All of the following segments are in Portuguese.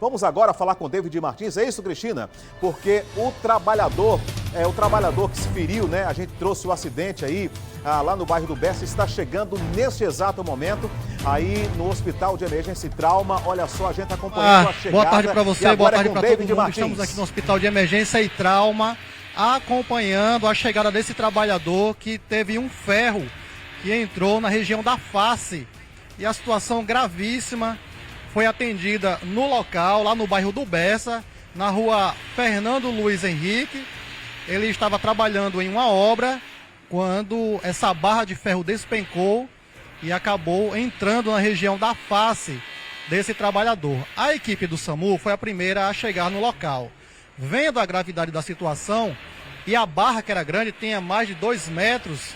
Vamos agora falar com David Martins, é isso, Cristina? Porque o trabalhador que se feriu, né? A gente trouxe o acidente aí lá no bairro do Bessa, está chegando neste exato momento aí no Hospital de Emergência e Trauma. Olha só, a gente acompanhando a chegada. Boa tarde para você, boa tarde para todo mundo. Martins. Estamos aqui no Hospital de Emergência e Trauma, acompanhando a chegada desse trabalhador que teve um ferro que entrou na região da face. E a situação gravíssima. Foi atendida no local, lá no bairro do Bessa, na rua Fernando Luiz Henrique. Ele estava trabalhando em uma obra quando essa barra de ferro despencou e acabou entrando na região da face desse trabalhador. A equipe do SAMU foi a primeira a chegar no local. Vendo a gravidade da situação e a barra, que era grande, tinha mais de 2 metros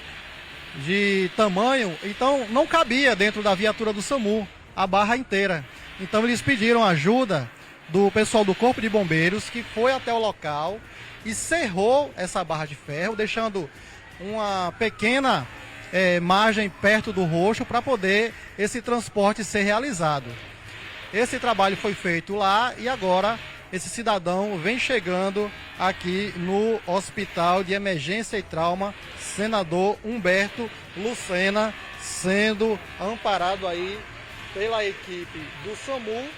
de tamanho, então não cabia dentro da viatura do SAMU a barra inteira. Então eles pediram ajuda do pessoal do Corpo de Bombeiros, que foi até o local e cerrou essa barra de ferro, deixando uma pequena margem perto do rosto para poder esse transporte ser realizado. Esse trabalho foi feito lá e agora esse cidadão vem chegando aqui no Hospital de Emergência e Trauma Senador Humberto Lucena, sendo amparado aí pela equipe do SAMU,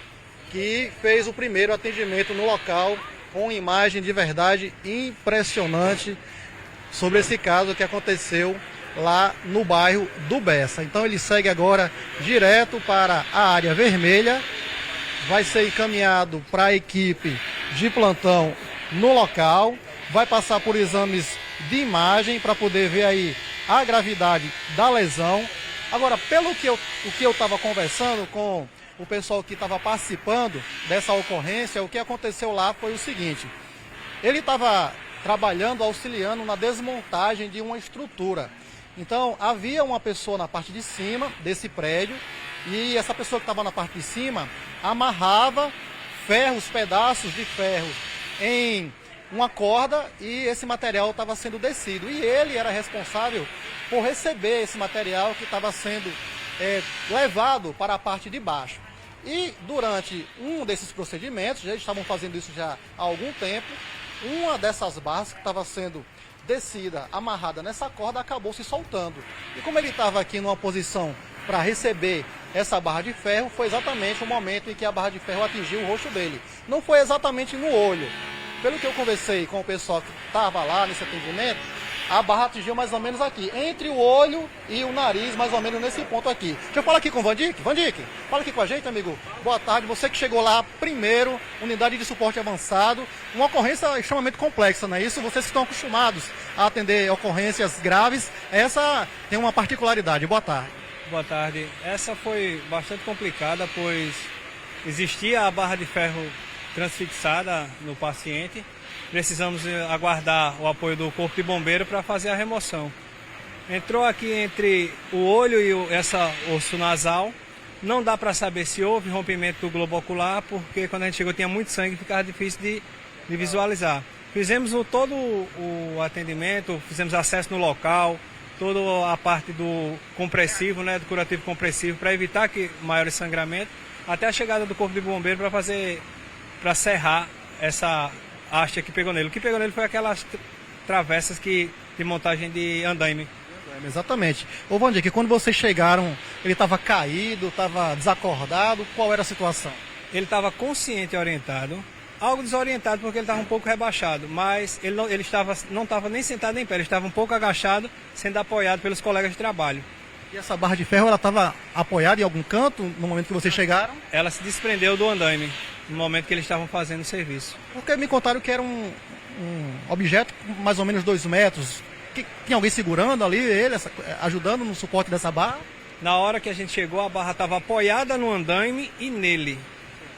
que fez o primeiro atendimento no local, com imagem de verdade impressionante sobre esse caso que aconteceu lá no bairro do Bessa. Então ele segue agora direto para a área vermelha, vai ser encaminhado para a equipe de plantão no local, vai passar por exames de imagem para poder ver aí a gravidade da lesão. Agora, pelo que eu estava conversando com o pessoal que estava participando dessa ocorrência, o que aconteceu lá foi o seguinte: ele estava trabalhando, auxiliando na desmontagem de uma estrutura. Então, havia uma pessoa na parte de cima desse prédio e essa pessoa que estava na parte de cima amarrava ferros, pedaços de ferro em uma corda e esse material estava sendo descido. E ele era responsável por receber esse material que estava sendo levado para a parte de baixo. E durante um desses procedimentos, já estavam fazendo isso já há algum tempo, uma dessas barras que estava sendo descida, amarrada nessa corda, acabou se soltando. E como ele estava aqui numa posição para receber essa barra de ferro, foi exatamente o momento em que a barra de ferro atingiu o rosto dele. Não foi exatamente no olho. Pelo que eu conversei com o pessoal que estava lá nesse atendimento, a barra atingiu mais ou menos aqui, entre o olho e o nariz, mais ou menos nesse ponto aqui. Deixa eu falar aqui com o Vandique. Vandique, fala aqui com a gente, amigo. Boa tarde, você que chegou lá primeiro, unidade de suporte avançado, uma ocorrência extremamente complexa, não é isso? Vocês estão acostumados a atender ocorrências graves, essa tem uma particularidade. Boa tarde. Boa tarde. Essa foi bastante complicada, pois existia a barra de ferro transfixada no paciente. Precisamos aguardar o apoio do Corpo de Bombeiro para fazer a remoção. Entrou aqui entre o olho e essa osso nasal. Não dá para saber se houve rompimento do globo ocular, porque quando a gente chegou tinha muito sangue e ficava difícil de visualizar. Fizemos todo o atendimento, fizemos acesso no local, toda a parte do compressivo, né, do curativo compressivo, para evitar maiores sangramentos, até a chegada do Corpo de Bombeiro para serrar essa haste que pegou nele. O que pegou nele foi aquelas travessas de montagem de andaime. Exatamente. Ô Vandir, que quando vocês chegaram, ele estava caído, estava desacordado, qual era a situação? Ele estava consciente e orientado, algo desorientado porque ele estava um pouco rebaixado, mas ele não estava nem sentado nem em pé, ele estava um pouco agachado, sendo apoiado pelos colegas de trabalho. E essa barra de ferro, ela estava apoiada em algum canto no momento que vocês chegaram? Ela se desprendeu do andaime no momento que eles estavam fazendo o serviço. Porque me contaram que era um objeto com mais ou menos 2 metros. Tinha alguém segurando ali ele, ajudando no suporte dessa barra? Na hora que a gente chegou, a barra estava apoiada no andaime e nele,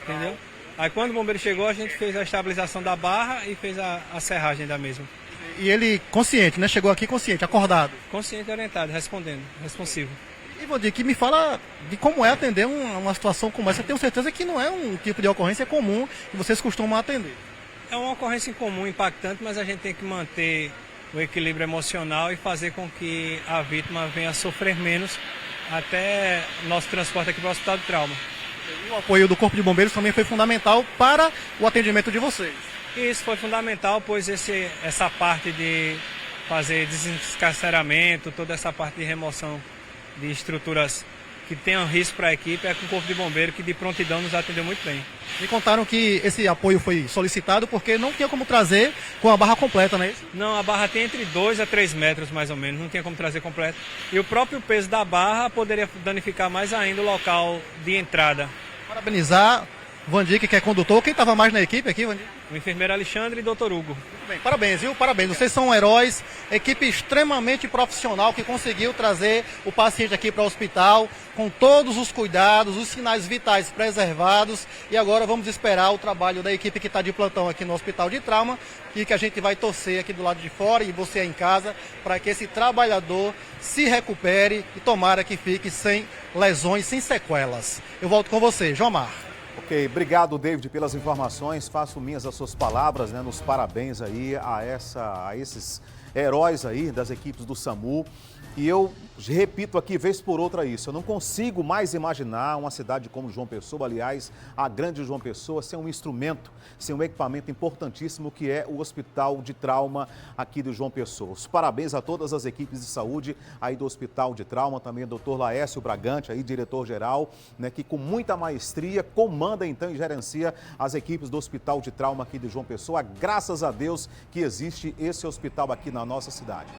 entendeu? Aí quando o bombeiro chegou, a gente fez a estabilização da barra e fez a serragem da mesma. E ele consciente, né? Chegou aqui consciente, acordado? Consciente e orientado, respondendo, responsivo. E Vandir, que me fala de como é atender uma situação como essa. Eu tenho certeza que não é um tipo de ocorrência comum que vocês costumam atender. É uma ocorrência incomum, impactante, mas a gente tem que manter o equilíbrio emocional e fazer com que a vítima venha a sofrer menos até nosso transporte aqui para o Hospital de Trauma. E o apoio do Corpo de Bombeiros também foi fundamental para o atendimento de vocês. Isso foi fundamental, pois essa parte de fazer descarceramento, toda essa parte de remoção de estruturas que tenham risco para a equipe, é com o Corpo de Bombeiro, que de prontidão nos atendeu muito bem. Me contaram que esse apoio foi solicitado porque não tinha como trazer com a barra completa, não é isso? Não, a barra tem entre 2 a 3 metros mais ou menos, não tinha como trazer completo. E o próprio peso da barra poderia danificar mais ainda o local de entrada. Parabenizar Vandir, que é condutor. Quem estava mais na equipe aqui, Vandir? O enfermeiro Alexandre e o Dr. Hugo. Muito bem, parabéns, viu? Parabéns. Vocês são heróis, equipe extremamente profissional que conseguiu trazer o paciente aqui para o hospital com todos os cuidados, os sinais vitais preservados. E agora vamos esperar o trabalho da equipe que está de plantão aqui no Hospital de Trauma e que a gente vai torcer aqui do lado de fora e você aí em casa para que esse trabalhador se recupere e tomara que fique sem lesões, sem sequelas. Eu volto com você, Jomar. Ok, obrigado, David, pelas informações. Faço minhas as suas palavras, né, nos parabéns aí a esses heróis aí das equipes do SAMU. E eu repito aqui, vez por outra isso, eu não consigo mais imaginar uma cidade como João Pessoa, aliás, a grande João Pessoa, sem um instrumento, sem um equipamento importantíssimo que é o Hospital de Trauma aqui de João Pessoa. Os parabéns a todas as equipes de saúde aí do Hospital de Trauma, também o Dr. Laércio Bragante, aí diretor-geral, né, que com muita maestria comanda então e gerencia as equipes do Hospital de Trauma aqui de João Pessoa. Graças a Deus que existe esse hospital aqui na nossa cidade.